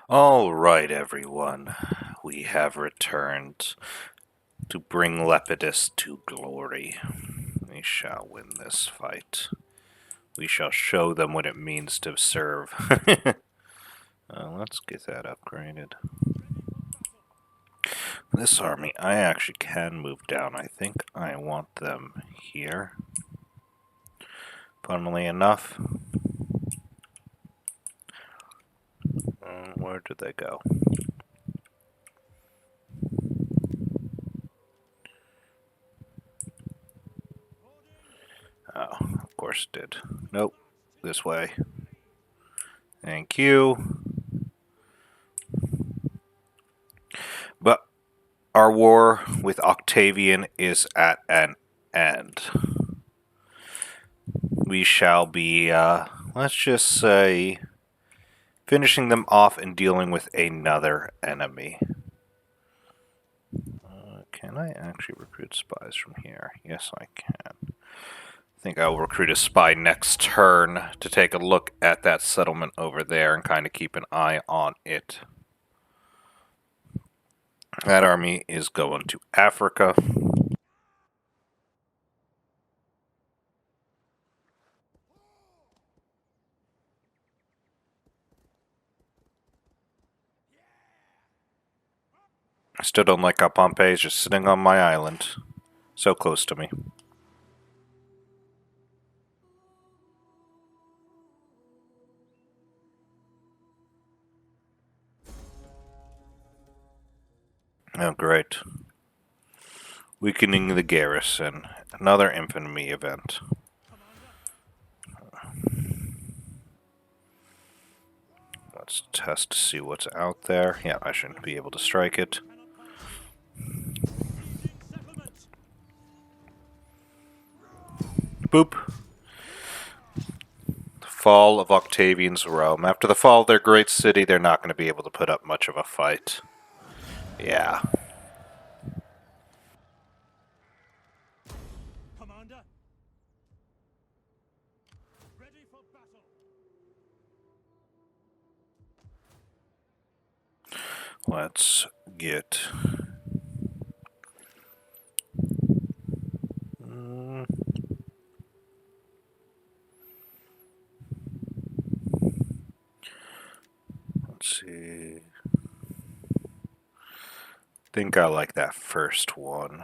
All right, everyone. We have returned to bring Lepidus to glory. We shall win this fight. We shall show them what it means to serve. Let's get that upgraded. This army, I actually can move down. I think I want them here. Funnily enough. Where did they go? Oh, of course it did. Nope. This way. Thank you. But our war with Octavian is at an end. We shall be, let's just say, finishing them off and dealing with another enemy. Can I actually recruit spies from here? Yes, I can. I think I will recruit a spy next turn to take a look at that settlement over there and kind of keep an eye on it. That army is going to Africa. I still don't like how Pompey is just sitting on my island. So close to me. Oh, great. Weakening the garrison. Another infamy event. Let's test to see what's out there. Yeah, I shouldn't be able to strike it. Boop. The fall of Octavian's Rome. After the fall of their great city, they're not going to be able to put up much of a fight. Yeah. Commander, ready for battle. Let's get... Let's see... I think I like that first one.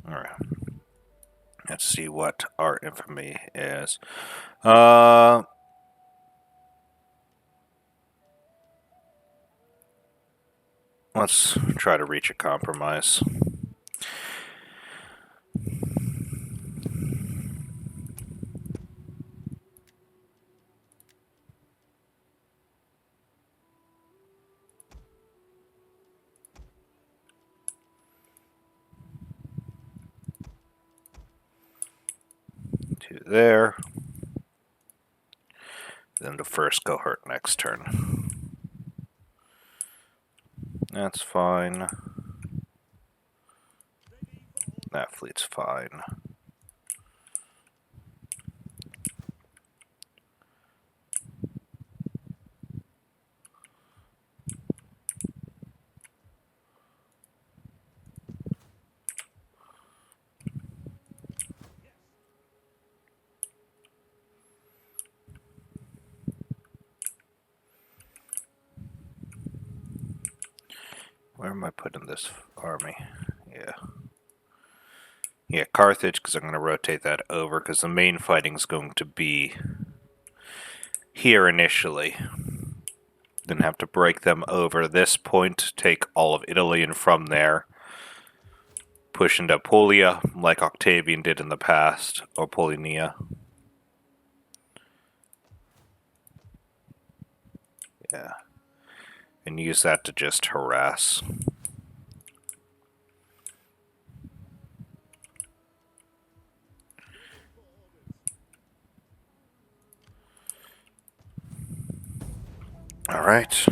Alright. Let's see what our infamy is. Let's try to reach a compromise. To there. Then the first cohort next turn. That's fine. That fleet's fine. Where am I putting this army? Yeah. Yeah, Carthage, because I'm going to rotate that over, because the main fighting's going to be here initially. Then have to break them over this point, take all of Italy, and from there push into Apulia, like Octavian did in the past, or Polinia. Yeah. And use that to just harass. Alright.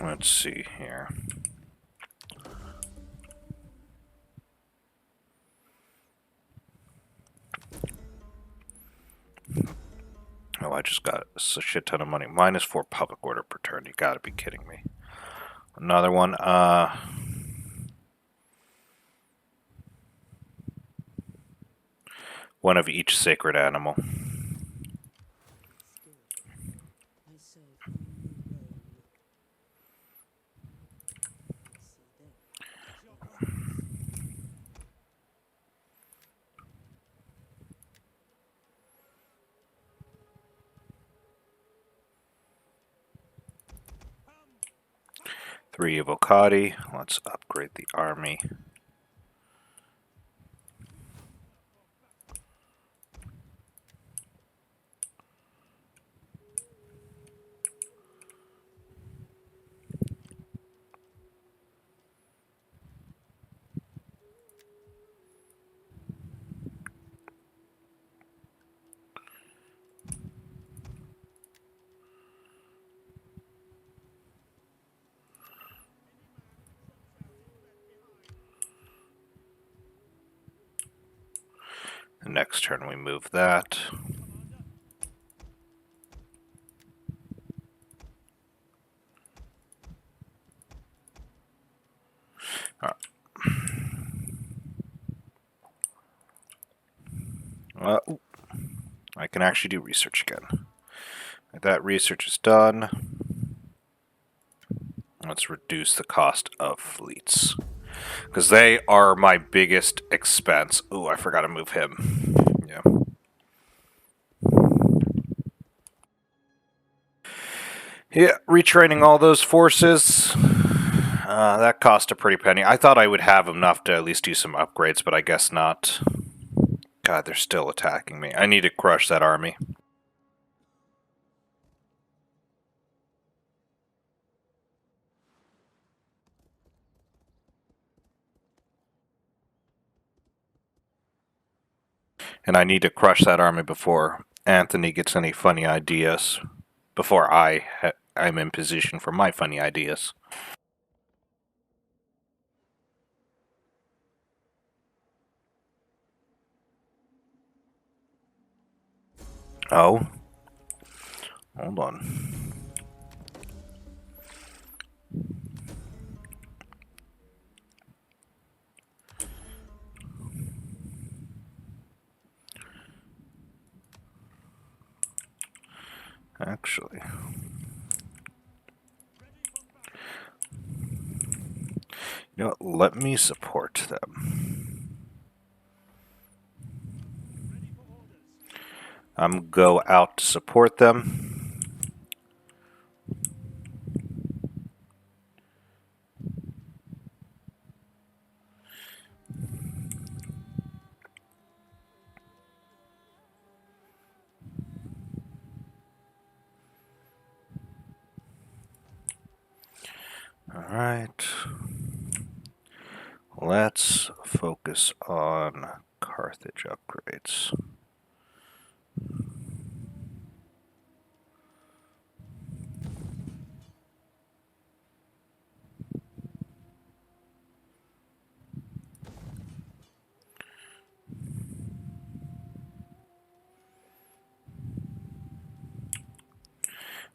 Let's see here. Oh, I just got a shit ton of money. -4 public order per turn. You gotta be kidding me. Another one. One of each sacred animal. I serve only Rome. See there. It's your call. 3 Evocati. Let's upgrade the army. The next turn we move that. Ooh, I can actually do research again. That research is done. Let's reduce the cost of fleets, because they are my biggest expense. Ooh, I forgot to move him. Yeah. Yeah, retraining all those forces. That cost a pretty penny. I thought I would have enough to at least do some upgrades, but I guess not. God, they're still attacking me. I need to crush that army. And I need to crush that army before Anthony gets any funny ideas. Before I'm in position for my funny ideas. Oh. Hold on. Actually. You know what? Let me support them. I'm go out to support them. Alright. Let's focus on Carthage upgrades.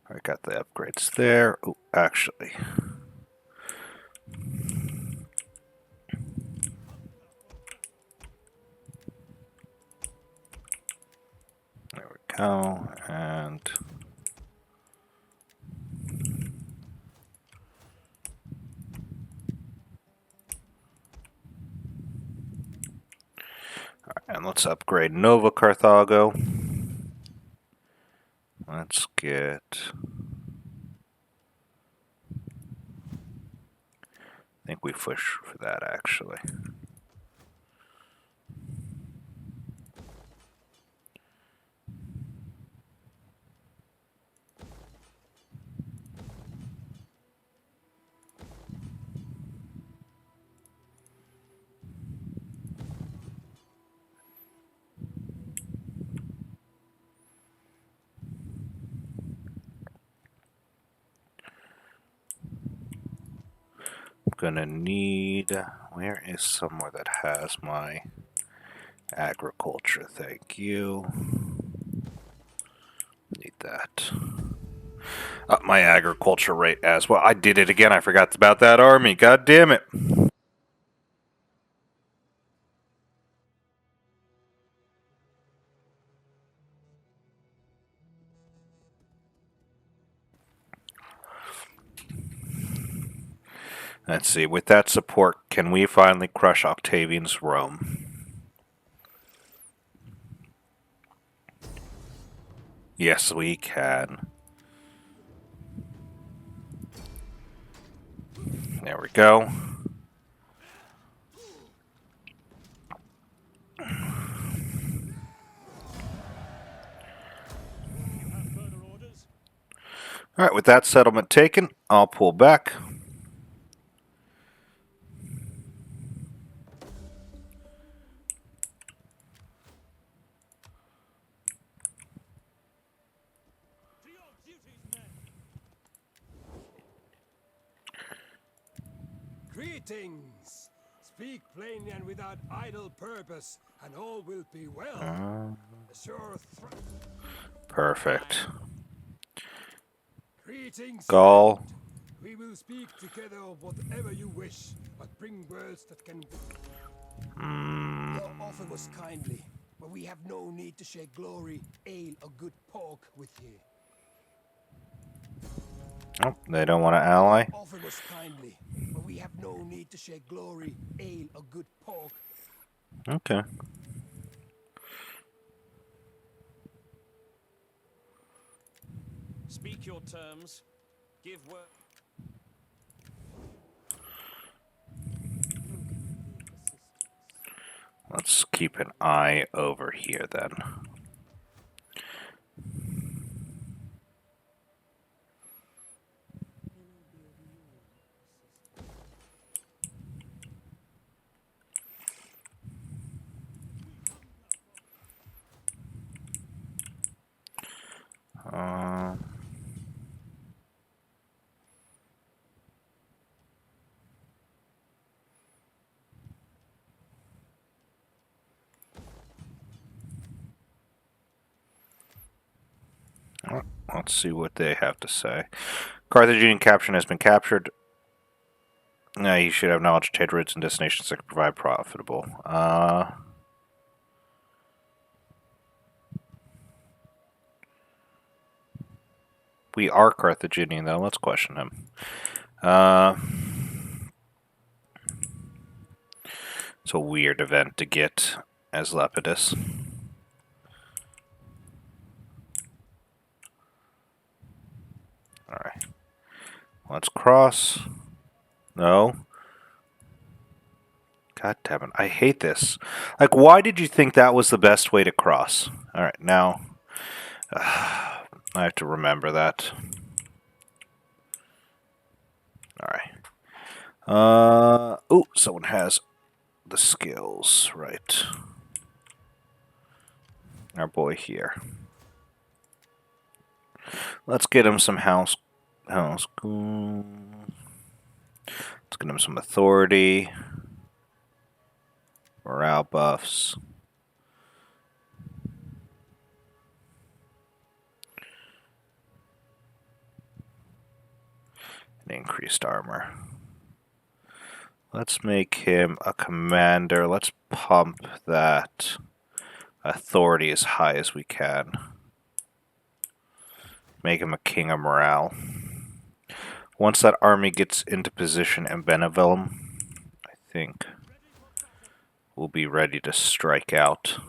I got the upgrades there. Oh, actually. There we go. And let's upgrade Nova Carthago. Let's get... I think we push for that, actually. gonna need... Where is somewhere that has my agriculture? Thank you. Need that. Up my agriculture rate as well. I did it again. I forgot about that army. God damn it. Let's see. With that support, can we finally crush Octavian's Rome? Yes, we can. There we go. You have further orders? Alright, with that settlement taken, I'll pull back. To your duties, men! Greetings! Speak plainly and without idle purpose, and all will be well. Sure Perfect. Greetings, Gaul. friend. We will speak together of whatever you wish, but bring words that can... Your offer was kindly, but we have no need to share glory, ale, or good pork with you. Oh, they don't want to ally? Your offer was kindly, but we have no need to share glory, ale, or good pork. Okay. Speak your terms. Give word. Let's keep an eye over here then. Uh, let's see what they have to say. Carthaginian captain has been captured. He should have knowledge of trade routes and destinations that can provide profitable. We are Carthaginian, though. Let's question him. It's a weird event to get as Lepidus. Alright. Let's cross. No. God damn it. I hate this. Like, why did you think that was the best way to cross? Alright, now... I have to remember that. Alright. Oh, someone has the skills. Right. Our boy here. Let's get him some house. Let's get him some authority. Morale buffs. And increased armor. Let's make him a commander. Let's pump that authority as high as we can. Make him a king of morale. Once that army gets into position in Benevelum, I think we'll be ready to strike out.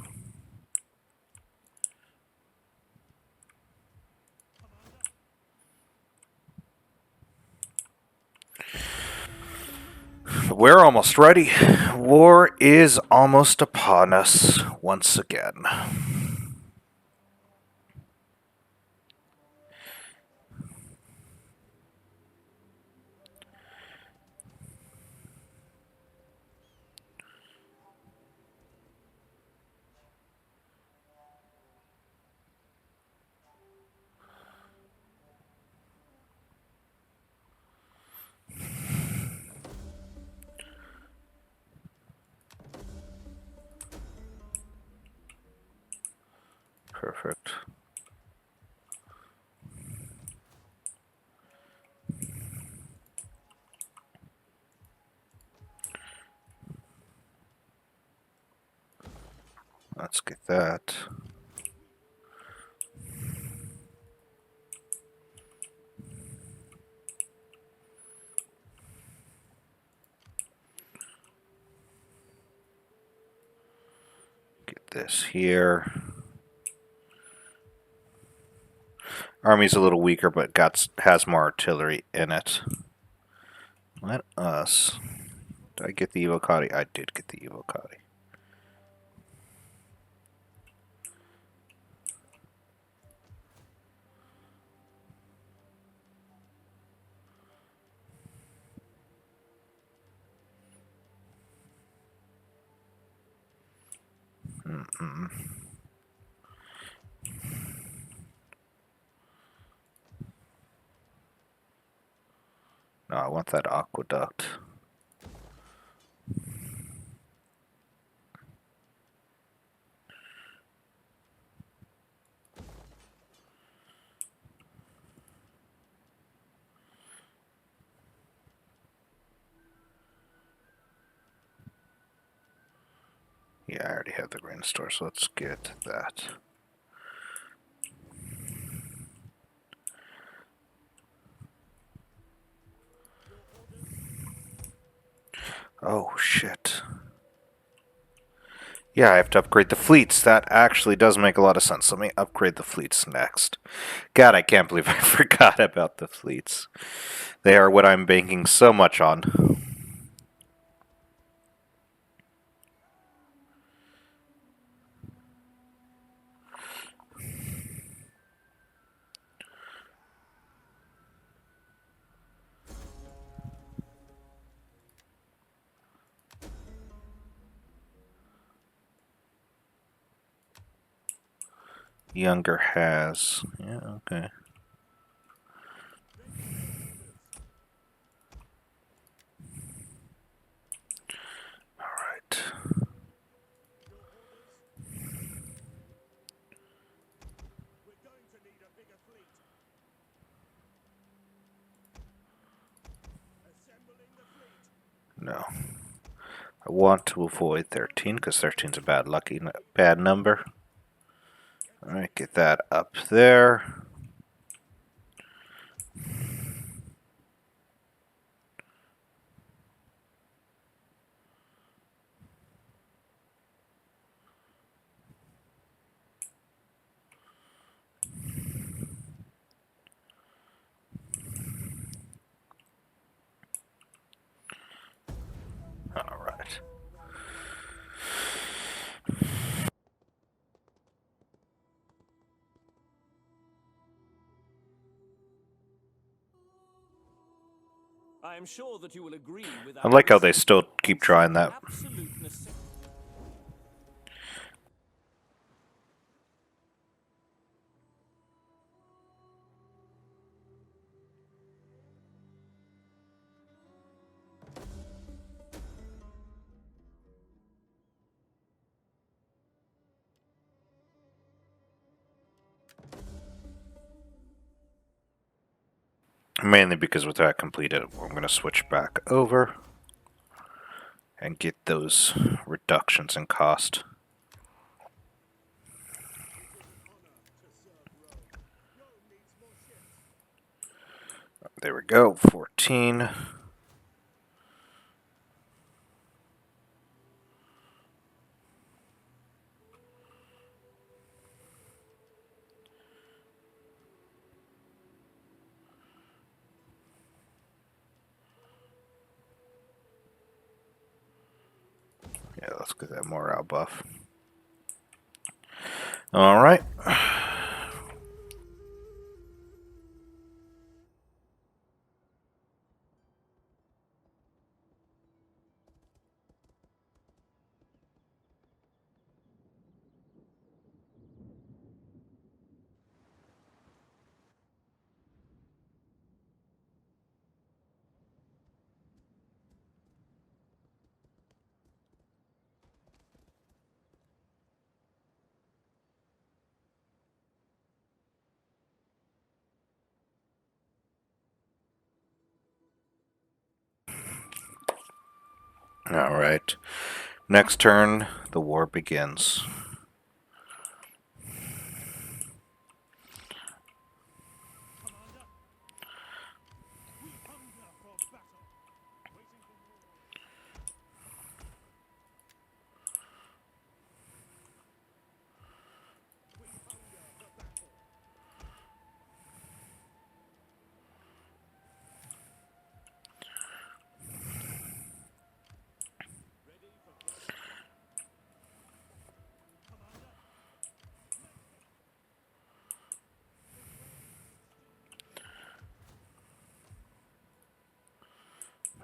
We're almost ready. War is almost upon us once again. Perfect. Let's get that. Get this here. Army's a little weaker, but has more artillery in it. Let us. Did I get the Evocati? I did get the Evocati. Mm-mm. No, I want that aqueduct. Yeah, I already have the grain store, so let's get that. Oh, shit. Yeah, I have to upgrade the fleets. That actually does make a lot of sense. Let me upgrade the fleets next. God, I can't believe I forgot about the fleets. They are what I'm banking so much on. Younger has. Yeah, okay. Alright. We're going to need a bigger fleet. Assembling the fleet. No. I want to avoid 13 because 13 is a bad number. Alright, get that up there. Alright. I am sure that you will agree with I our like how they recent still keep reports trying the that. absolute necessity. Mainly because with that completed, I'm going to switch back over and get those reductions in cost. There we go, 14. Yeah, let's get that morale buff. Alright. Alright. Next turn, the war begins.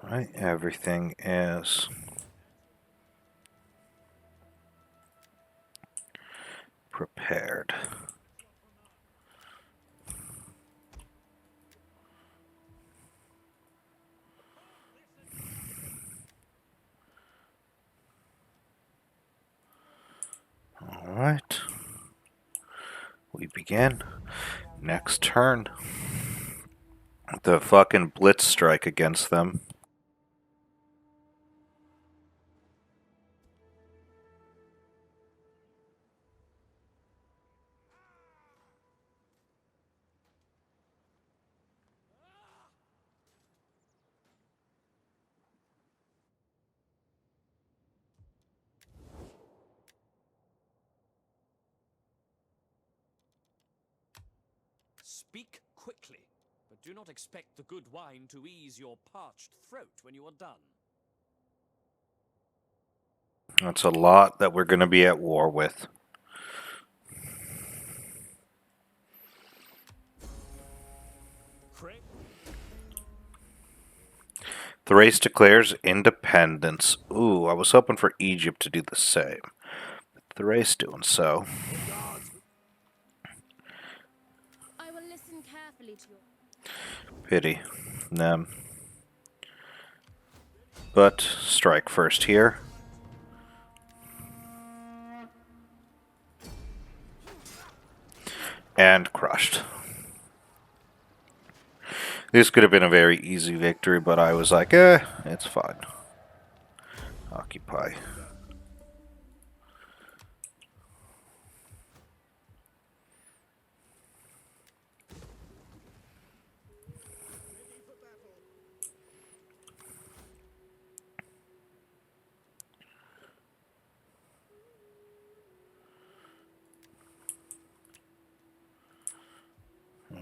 Right, everything is prepared. Alright. We begin. Next turn. The fucking blitz strike against them. Speak quickly, but do not expect the good wine to ease your parched throat when you are done. That's a lot that we're going to be at war with. Thrace declares independence. Ooh, I was hoping for Egypt to do the same. Thrace doing so. I will listen carefully to your... Pity them. But strike first here. And crushed. This could have been a very easy victory, but I was like, it's fine. Occupy.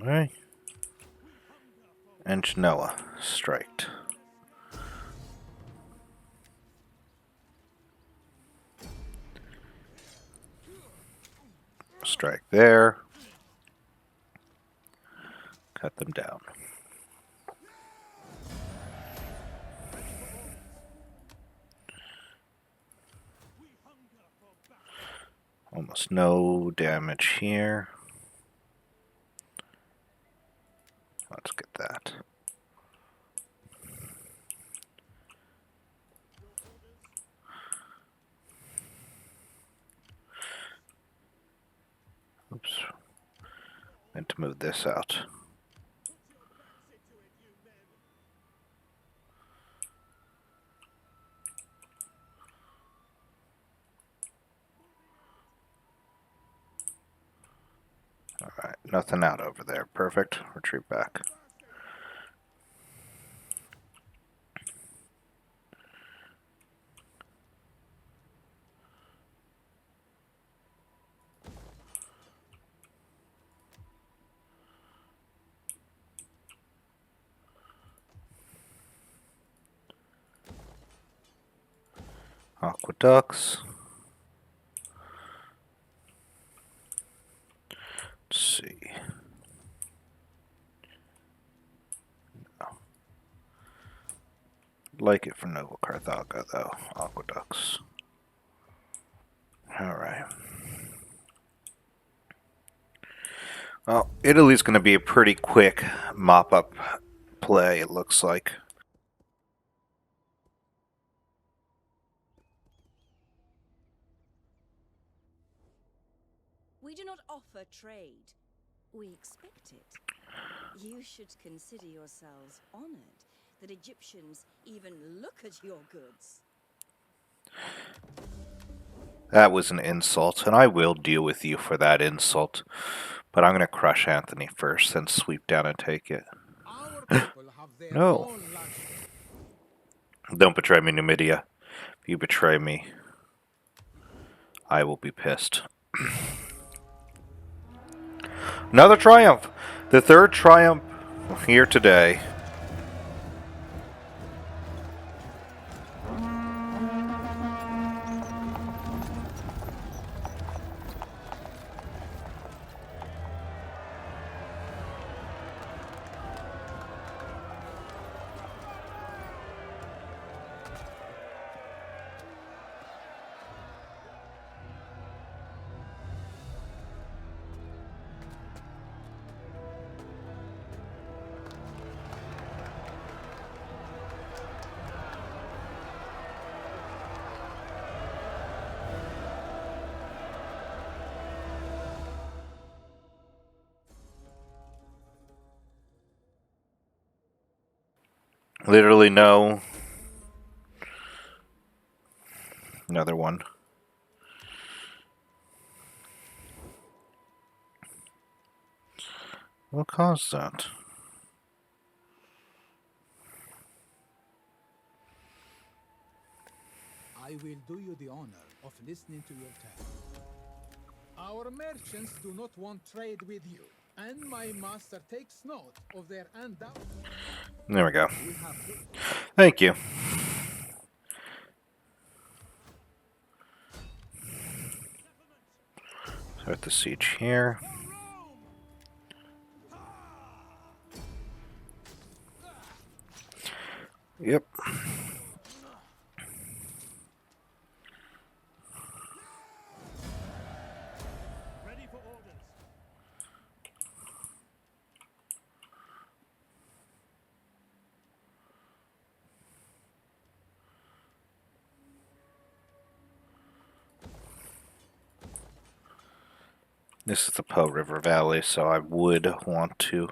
Alright. And Genoa striked. Strike there. Cut them down. Almost no damage here. Let's get that. Oops. Meant to move this out. Alright, nothing out over there. Perfect. Retreat back. Aqueducts. Let's see. No. Like it for Nova Carthago, though. Aqueducts. Alright. Well, Italy's going to be a pretty quick mop-up play, it looks like. We do not offer trade. We expect it. You should consider yourselves honored that Egyptians even look at your goods. That was an insult, and I will deal with you for that insult. But I'm going to crush Anthony first, then sweep down and take it. Our people have their No. own luxury. Don't betray me, Numidia. If you betray me, I will be pissed. Another triumph! The third triumph here today. Literally no. Another one. What caused that? I will do you the honor of listening to your tale. Our merchants do not want trade with you, and my master takes note of their undoubted. There we go. We have to. Thank you. Start the siege here. Yep. Ready for orders. This is the Po River Valley, so I would want to.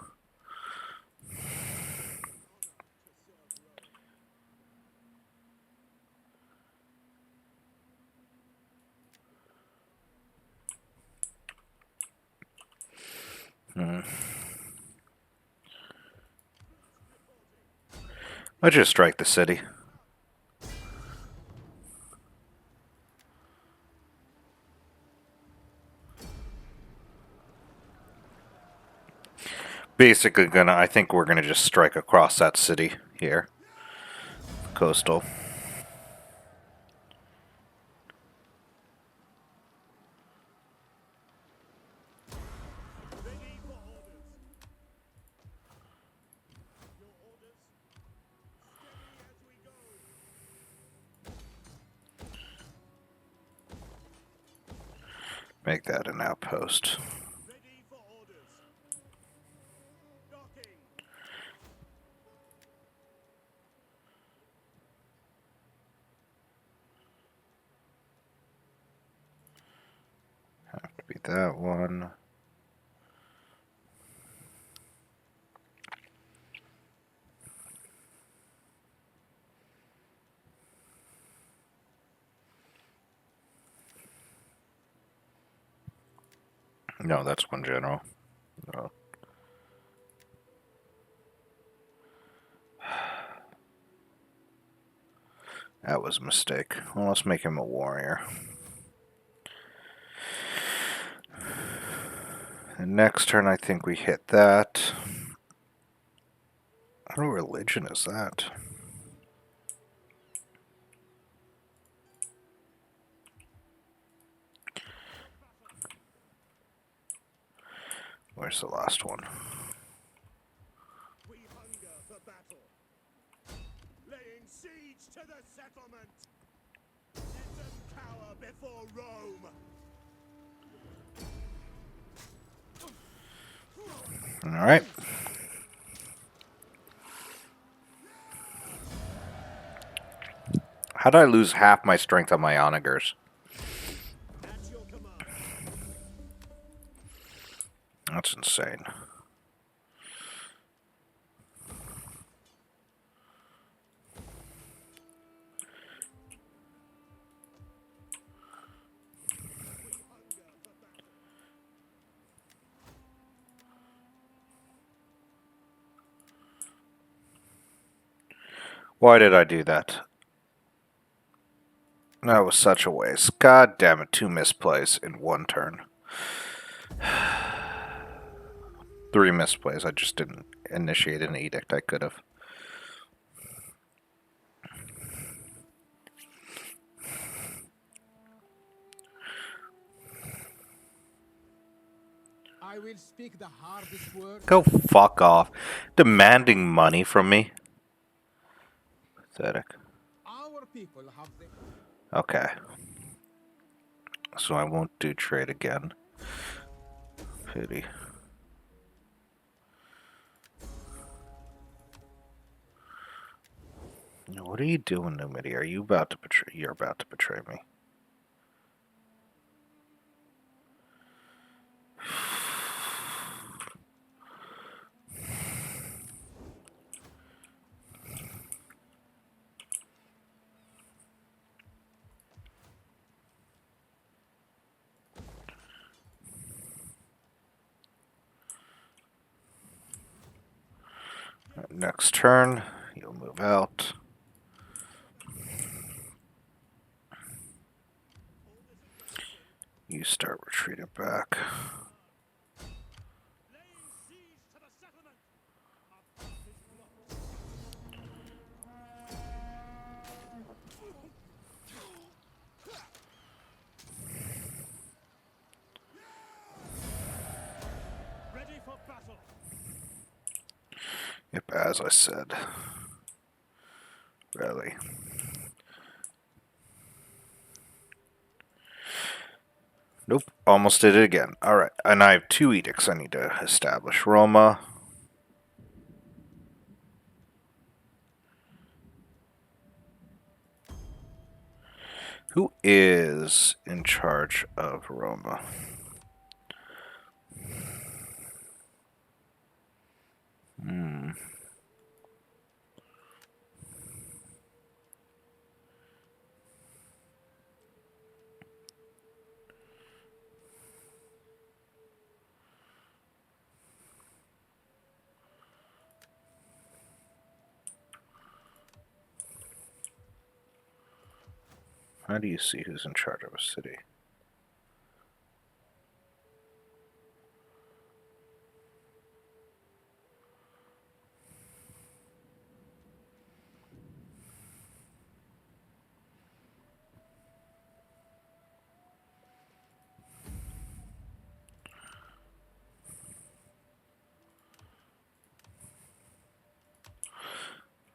Let's just strike the city. Basically I think we're gonna just strike across that city here. Coastal. Ready for orders. Your orders. Steady as we go. Make that an outpost. Ready for orders. Docking. Have to be that one. No, that's one general. No. That was a mistake. Well, let's make him a warrior. And next turn, I think we hit that. What religion is that? Where's the last one? We hunger for battle. Laying siege to the settlement. Let them cower before Rome. All right. How did I lose half my strength on my onagers? At your command. That's insane. Why did I do that? That was such a waste. God damn it, 2 misplays in 1 turn. 3 misplays. I just didn't initiate an edict. I could have. I will speak the hardest words. Go fuck off. Demanding money from me. Pathetic. Our people have the Okay. So I won't do trade again. Pity. What are you doing, Numidi? Are you about to betray? You're about to betray me. Next turn, you'll move out. You start retreating back. Laying siege to the settlement. Our path is blocked. Ready for battle. Yep, as I said. Really. Nope, almost did it again. Alright, and I have 2 edicts I need to establish. Roma. Who is in charge of Roma? How do you see who's in charge of a city?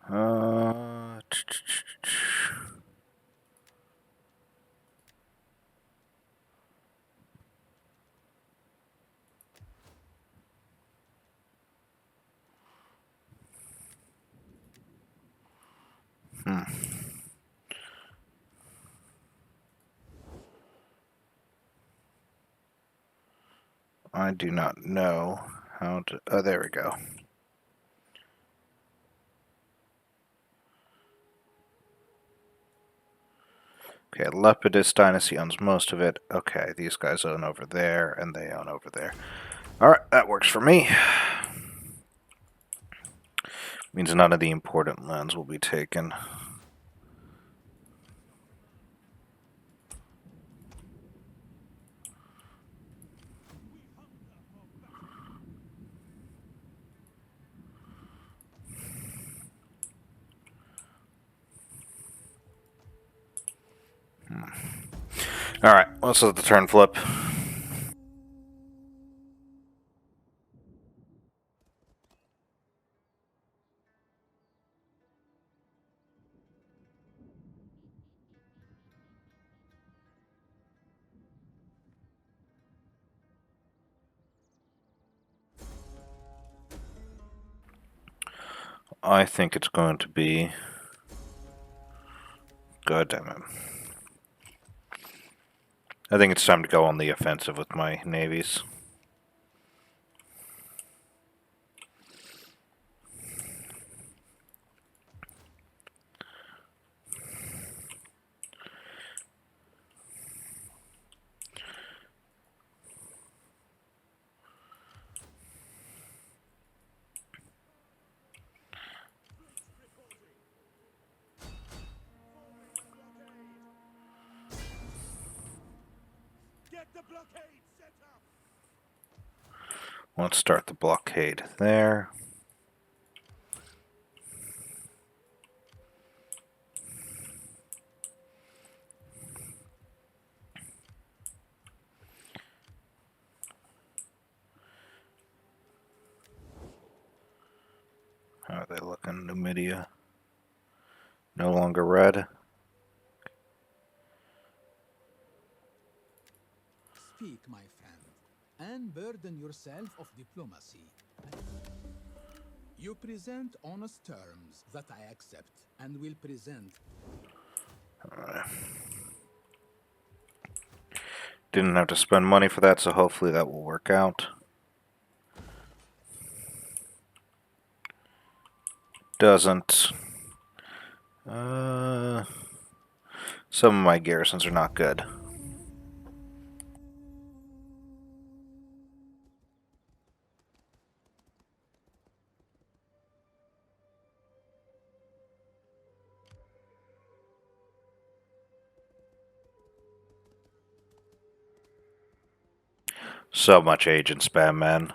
Uh, I do not know how to. Oh, there we go. Okay, Lepidus dynasty owns most of it. Okay, these guys own over there, and they own over there. Alright, that works for me. Means none of the important lands will be taken. Alright, let's let the turn flip. I think it's going to be... God damn it. I think it's time to go on the offensive with my navies. the blockade set up. Let's start the blockade there. How are they looking, Numidia? No longer red. Speak, my friend, and burden yourself of diplomacy. You present honest terms that I accept, and will present. Didn't have to spend money for that, so hopefully that will work out. Doesn't. Some of my garrisons are not good. So much agent spam, man.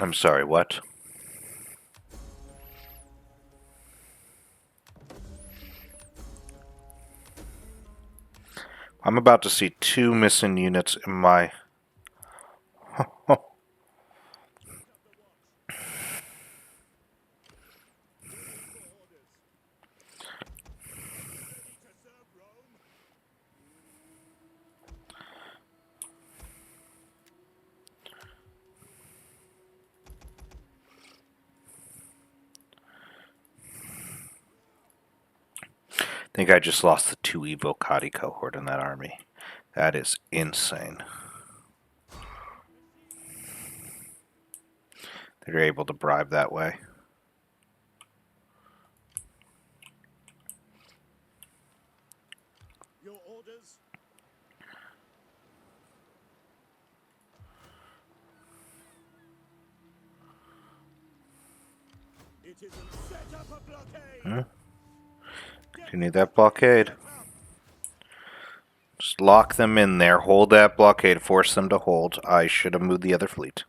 I'm sorry, what? I'm about to see 2 missing units in my... Ready to serve Rome? I think I just lost the 2 Evocati cohort in that army. That is insane. They're able to bribe that way. Your orders? It is set up a blockade. Huh? Continue that blockade. Just lock them in there. Hold that blockade. Force them to hold. I should have moved the other fleet.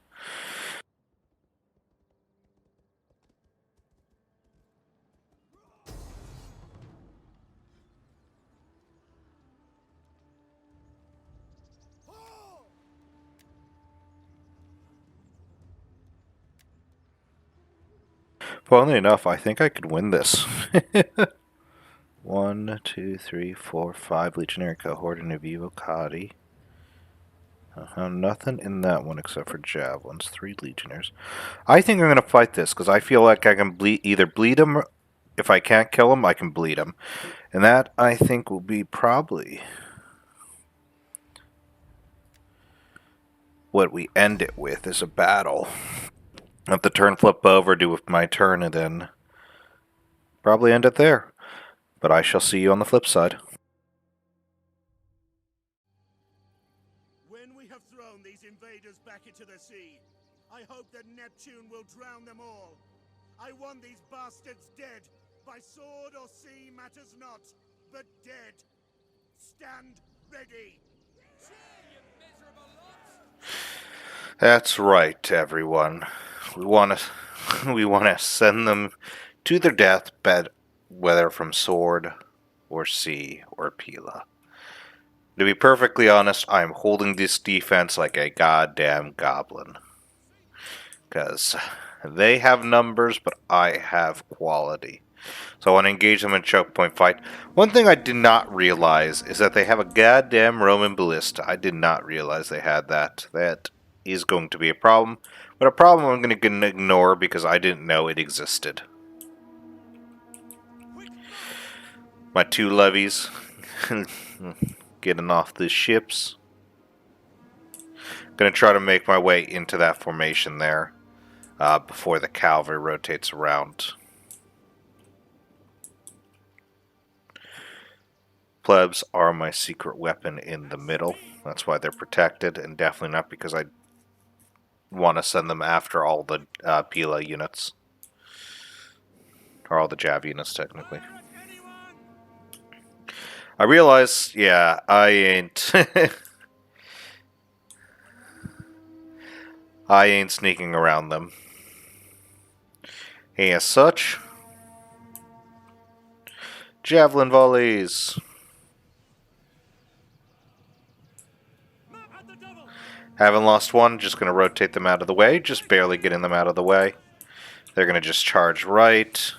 Funnily enough, I think I could win this. 1, 2, 3, 4, 5 legionary cohort and a Evocati. Nothing in that one except for javelins. 3 legionnaires. I think I'm going to fight this because I feel like I can either bleed him. If I can't kill him, I can bleed him. And that, I think, will be probably what we end it with, is a battle. Let the turn flip over, do with my turn, and then probably end it there. But I shall see you on the flip side. When we have thrown these invaders back into the sea, I hope that Neptune will drown them all. I want these bastards dead. By sword or sea matters not, but dead. Stand ready. That's right, everyone. We want to send them to their deathbed, whether from sword or sea or Pila. To be perfectly honest, I'm holding this defense like a goddamn goblin. Because they have numbers, but I have quality. So I want to engage them in a choke point fight. One thing I did not realize is that they have a goddamn Roman ballista. I did not realize they had that. That is going to be a problem. But a problem I'm going to ignore because I didn't know it existed. My 2 levies getting off the ships. Going to try to make my way into that formation there before the cavalry rotates around. Plebs are my secret weapon in the middle. That's why they're protected, and definitely not because I want to send them after all the Pila units. Or all the Jav units, technically. I realize, yeah, I ain't... I ain't sneaking around them. Hey, as such... Javelin volleys! Haven't lost one, just going to rotate them out of the way, just barely getting them out of the way. They're going to just charge right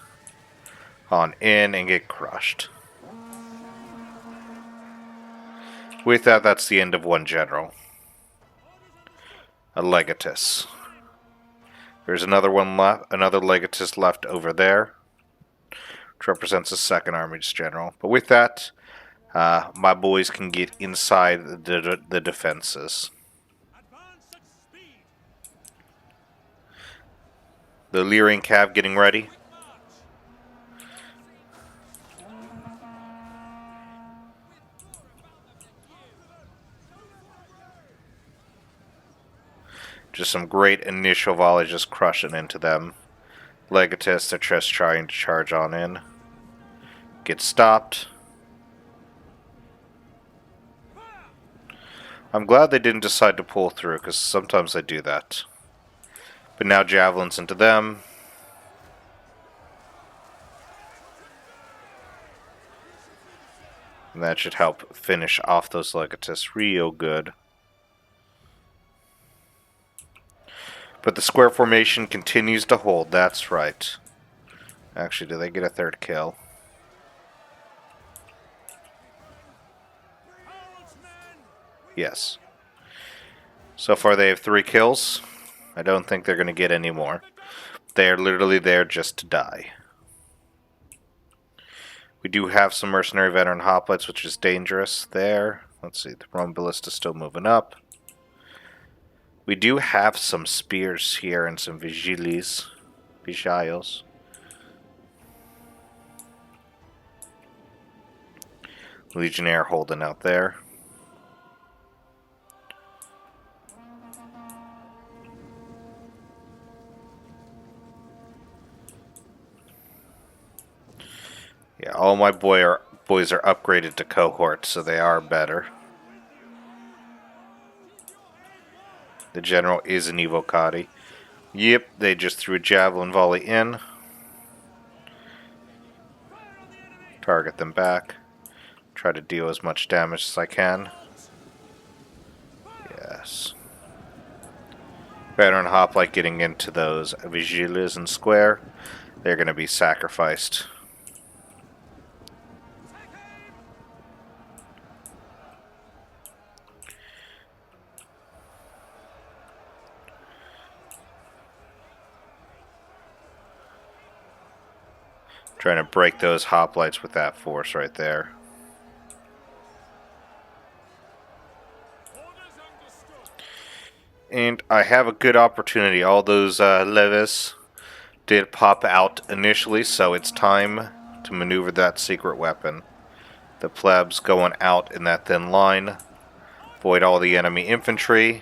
on in and get crushed. With that, that's the end of one general. A Legatus. There's another one left, another Legatus left over there, which represents a second army's general. But with that, my boys can get inside the defenses. The Illyrian Cav getting ready. Just some great initial volleys just crushing into them. Legatus, they're just trying to charge on in. Get stopped. I'm glad they didn't decide to pull through, because sometimes they do that. But now javelins into them. And that should help finish off those Legatus real good. But the square formation continues to hold, that's right. Actually, do they get a third kill? Yes. So far they have 3 kills. I don't think they're going to get any more. They are literally there just to die. We do have some mercenary veteran hoplites, which is dangerous there. Let's see, the Roman ballista still moving up. We do have some spears here and some vigiles. Legionnaire holding out there. Yeah, all my boys are upgraded to cohorts, so they are better. The general is an evocati. Yep, they just threw a javelin volley in. Target them back. Try to deal as much damage as I can. Yes. Veteran hoplite getting into those vigiles and square. They're going to be sacrificed. Trying to break those hoplites with that force right there. And I have a good opportunity. All those levies did pop out initially, so it's time to maneuver that secret weapon. The plebs going out in that thin line. Avoid all the enemy infantry.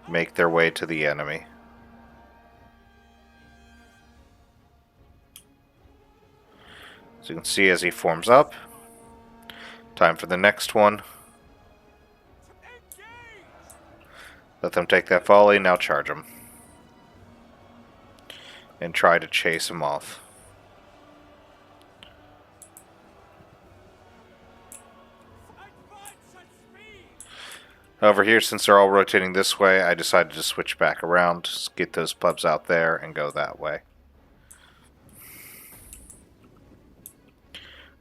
Make their way to the enemy. As you can see as he forms up. Time for the next one. Let them take that volley, now charge them. And try to chase him off. Over here, since they're all rotating this way, I decided to switch back around, get those plebs out there, and go that way.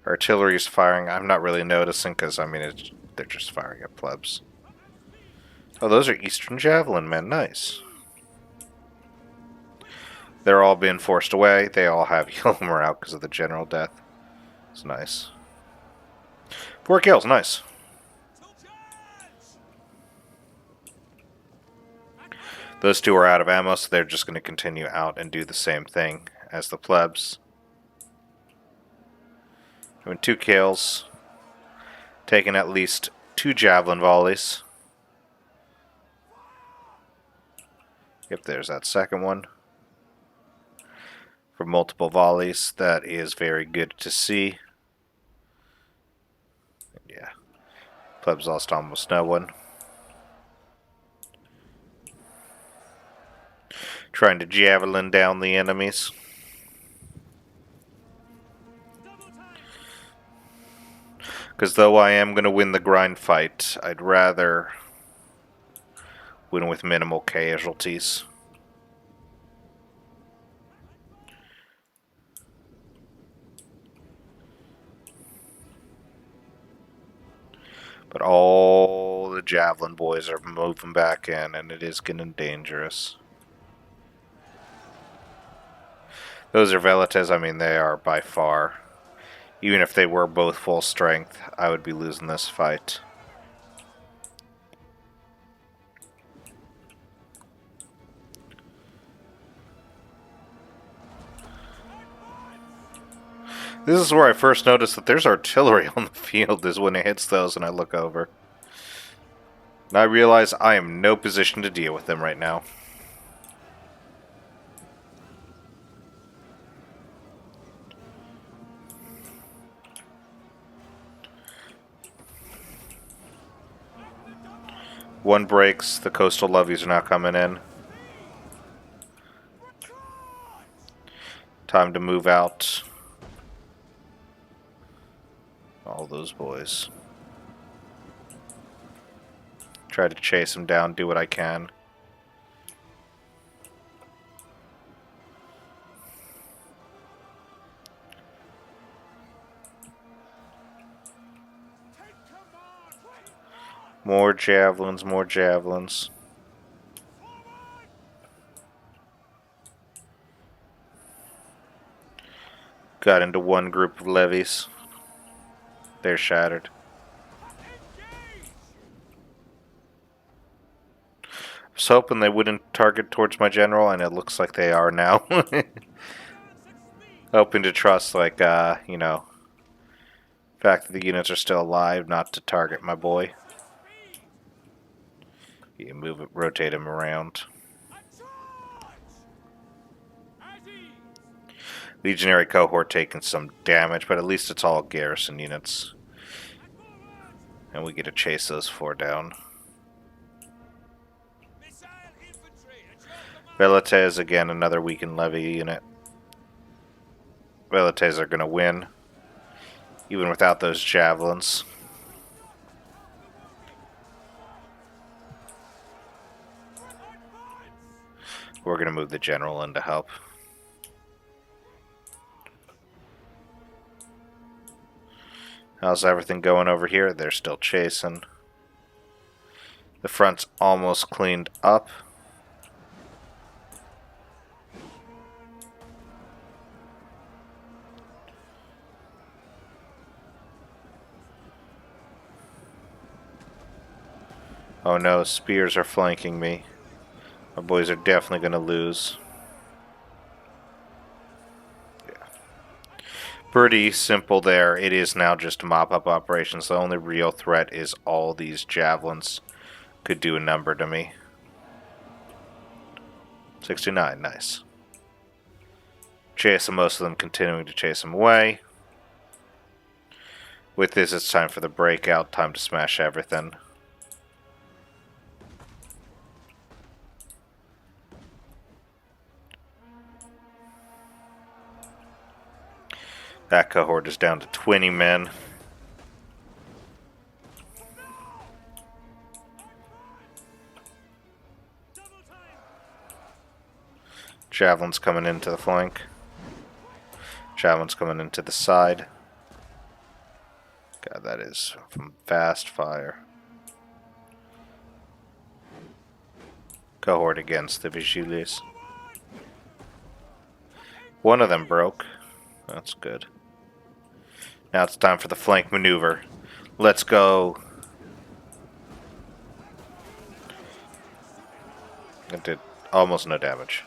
Artillery's firing. I'm not really noticing because, I mean, they're just firing at plebs. Oh, those are Eastern Javelin men. Nice. They're all being forced away. They all have yellow morale because of the general death. It's nice. 4 kills. Nice. Those two are out of ammo, so they're just going to continue out and do the same thing as the plebs. Having 2 kills. Taking at least 2 javelin volleys. Yep, there's that second one. For multiple volleys. That is very good to see. Yeah. Plebs lost almost no one. Trying to javelin down the enemies. Because though I am going to win the grind fight, I'd rather win with minimal casualties. But all the javelin boys are moving back in, and it is getting dangerous. Those are Velites. I mean, they are by far. Even if they were both full strength, I would be losing this fight. This is where I first noticed that there's artillery on the field, is when it hits those and I look over. And I realize I am in no position to deal with them right now. One breaks, the coastal levies are now coming in. Time to move out. All those boys. Try to chase them down, do what I can. More javelins, more javelins. Got into one group of levies. They're shattered. I was hoping they wouldn't target towards my general, and it looks like they are now. Hoping to trust, like, you know, the fact that the units are still alive, not to target my boy. You move it, rotate him around. Legionary cohort taking some damage, but at least it's all garrison units. And we get to chase those 4 down. Velites, again, another weakened levy unit. Velites are going to win, even without those javelins. We're going to move the general in to help. How's everything going over here? They're still chasing. The front's almost cleaned up. Oh no, spears are flanking me. My boys are definitely going to lose. Pretty simple there. It is now just mop-up operations. The only real threat is all these javelins could do a number to me. 69, nice. Chasing most of them, continuing to chase them away. With this, it's time for the breakout. Time to smash everything. That cohort is down to 20 men. Javelins coming into the flank. Javelins coming into the side. is from fast fire. Cohort against the Vigiles. One of them broke. That's good. Now it's time for the flank maneuver. Let's go. It did almost no damage.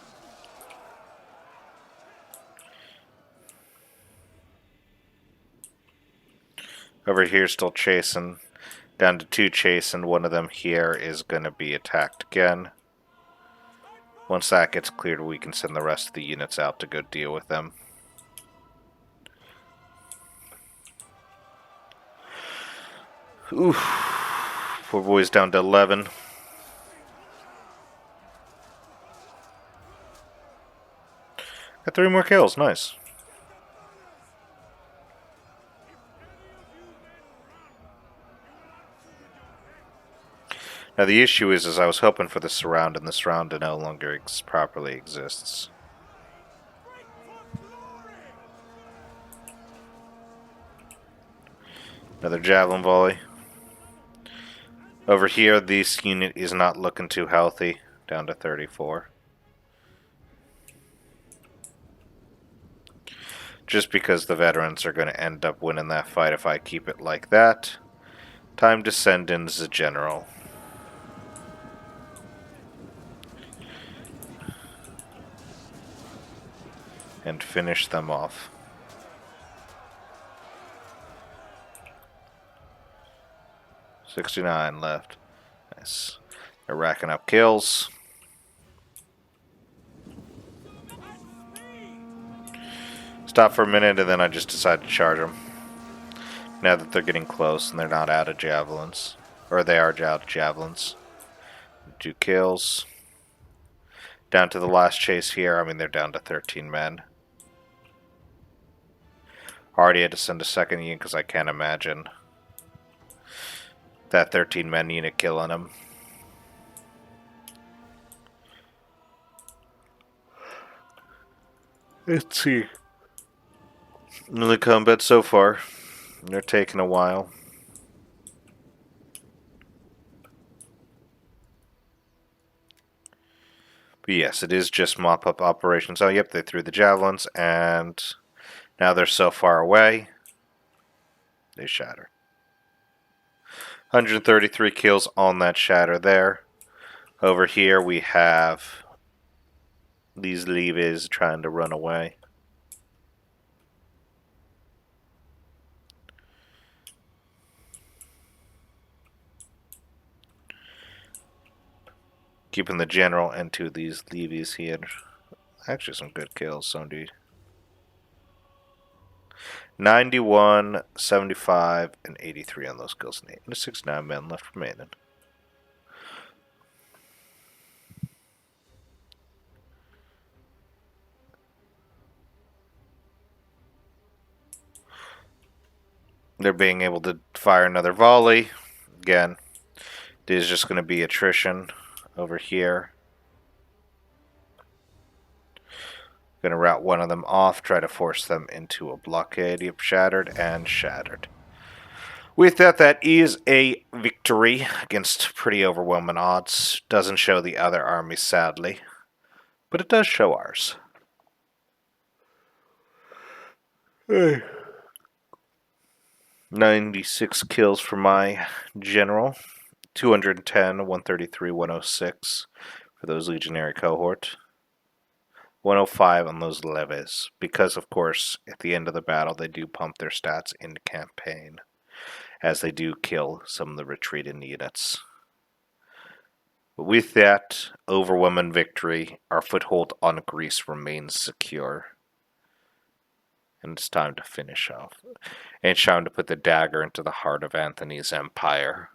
Over here still chasing. Down to 2 chasing. One of them here is going to be attacked again. Once that gets cleared, we can send the rest of the units out to go deal with them. Oof. Poor boy's down to 11. Got 3 more kills. Nice. Now the issue is I was hoping for the surround, and the surround no longer properly exists. Another javelin volley. Over here, this unit is not looking too healthy. Down to 34. Just because the veterans are going to end up winning that fight if I keep it like that. Time to send in the general. And finish them off. $69 left. Nice. They're racking up kills. Stop for a minute and then I just decide to charge them. Now that they're getting close and they're not out of javelins. Or they are out of javelins. 2 kills. Down to the last chase here. I mean, they're down to 13 men. Already had to send a second unit because I can't imagine that 13 men unit killing him. Let's see. The combat so far. They're taking a while. But yes, it is just mop-up operations. Oh, yep, they threw the javelins, and now they're so far away, they shatter. 133 kills on that shatter there. Over here we have these levies trying to run away. Keeping the general into these levies here. Actually some good kills, 91, 75, and 83 on those kills. And 69 men left remaining. They're being able to fire another volley. Again, there's just going to be attrition over here. Going to route one of them off, try to force them into a blockade. Yep, shattered and shattered. With that, that is a victory against pretty overwhelming odds. Doesn't show the other armies, sadly, but it does show ours. 96 kills for my general. 210, 133, 106 for those legionary cohort. 105 on those levies, because of course at the end of the battle they do pump their stats into campaign, as they do kill some of the retreating units. But with that overwhelming victory, our foothold on Greece remains secure. And it's time to finish off. And it's time to put the dagger into the heart of Antony's empire.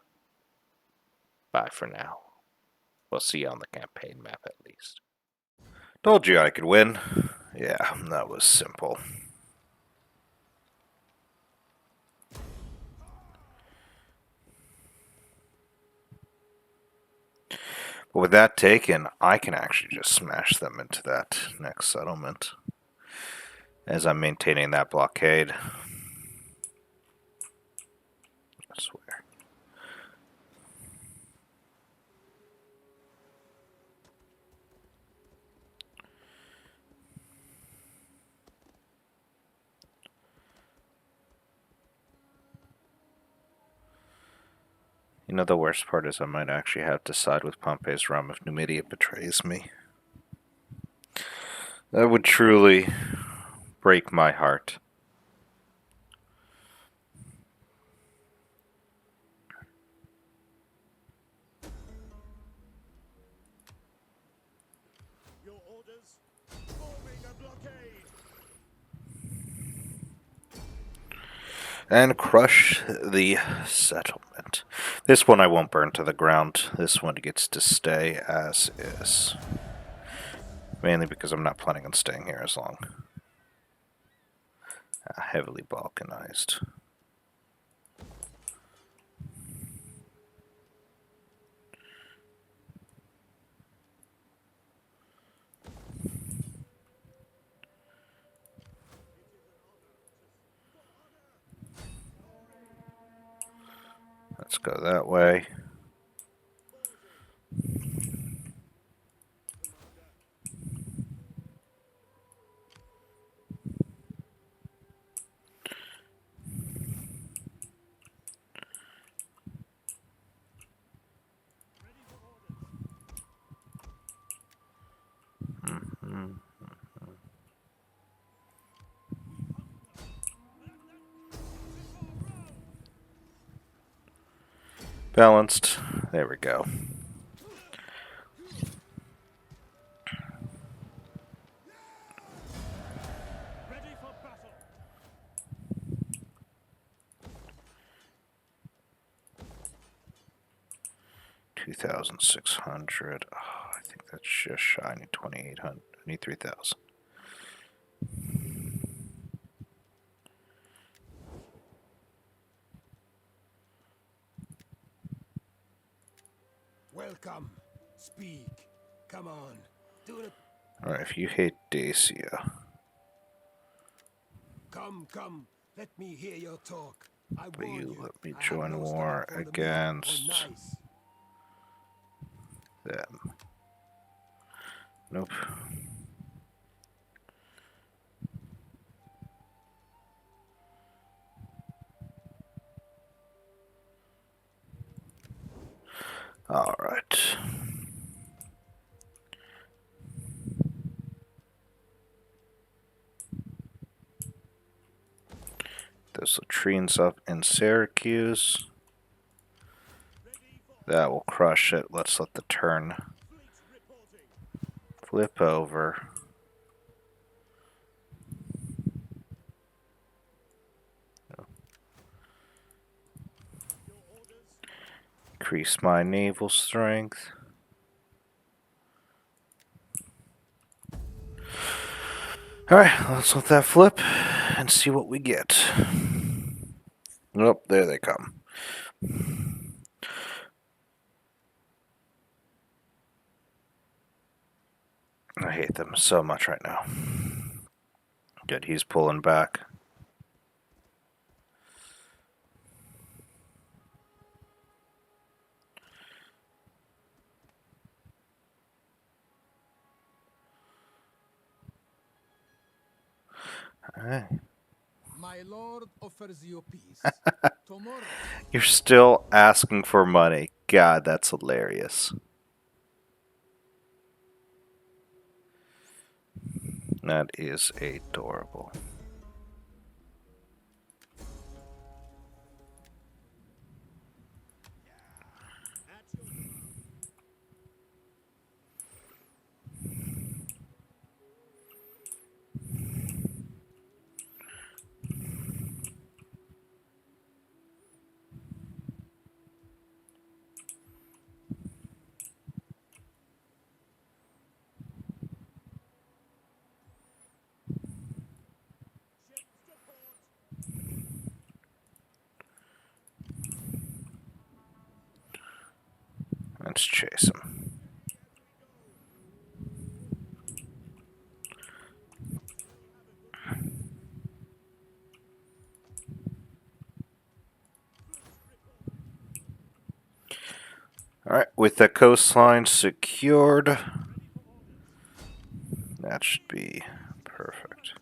Bye for now. We'll see you on the campaign map at least. Told you I could win. Yeah, that was simple. But with that taken, I can actually just smash them into that next settlement. As I'm maintaining that blockade. You know, the worst part is I might actually have to side with Pompey's realm if Numidia betrays me. That would truly break my heart. Your orders? Forming a blockade! And crush the settlement. This one I won't burn to the ground. This one gets to stay as is. Mainly because I'm not planning on staying here as long. Heavily balkanized. Let's go that way. Balanced. There we go. Ready for battle! 2,600. Oh, I think that's just shy. I need 2,800. I need 3,000. Welcome. Speak. Come on. Do it. Alright, if you hate Dacia. Come. Let me hear your talk. I But warn you you. let me I have join no war stomach for the meek or against nice. them. Nope. Alright. Those latrines up in Syracuse. That will crush it. Let's let the turn Fleet reporting! flip over. Your orders? Increase my naval strength. Alright, let's let that flip and see what we get. Nope, there they come. I hate them so much right now. Good, he's pulling back. Alright. My lord offers you peace. Tomorrow, You're still asking for money. God, that's hilarious. That is adorable. At your command! Ships to port! Let's chase him. Alright, with the coastline secured, that should be perfect.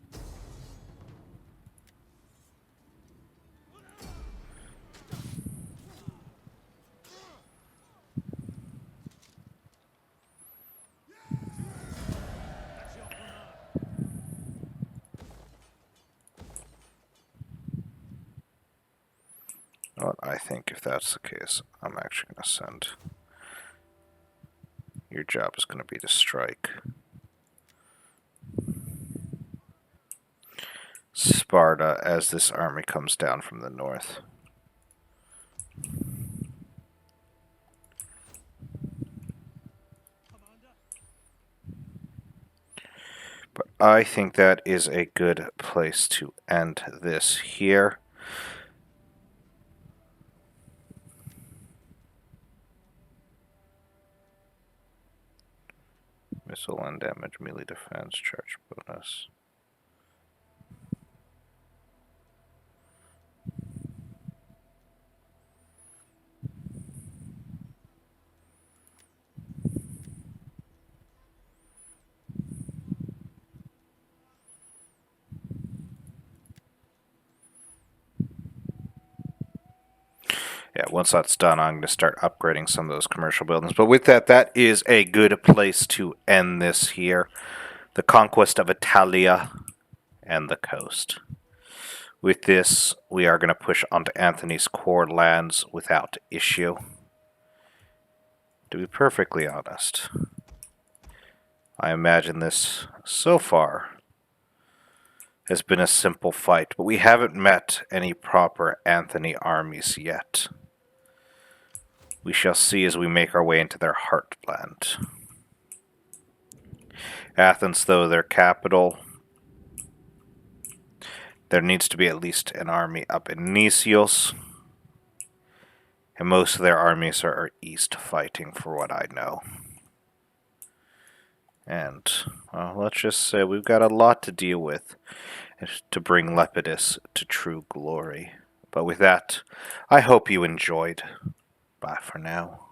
think if that's the case, I'm actually going to send... Your job is going to be to strike Sparta as this army comes down from the north. But I think that is a good place to end this here. Missile and damage, melee defense, charge bonus. Yeah, once that's done, I'm going to start upgrading some of those commercial buildings. But with that, that is a good place to end this here. The conquest of Italia and the coast. With this, we are going to push onto Anthony's core lands without issue. To be perfectly honest, I imagine this, so far, has been a simple fight, but we haven't met any proper Anthony armies yet. We shall see as we make our way into their heartland. Athens, though their capital, there needs to be at least an army up in Nisios. And most of their armies are east fighting, for what I know. And, well, let's just say we've got a lot to deal with to bring Lepidus to true glory. But with that, I hope you enjoyed. Bye for now.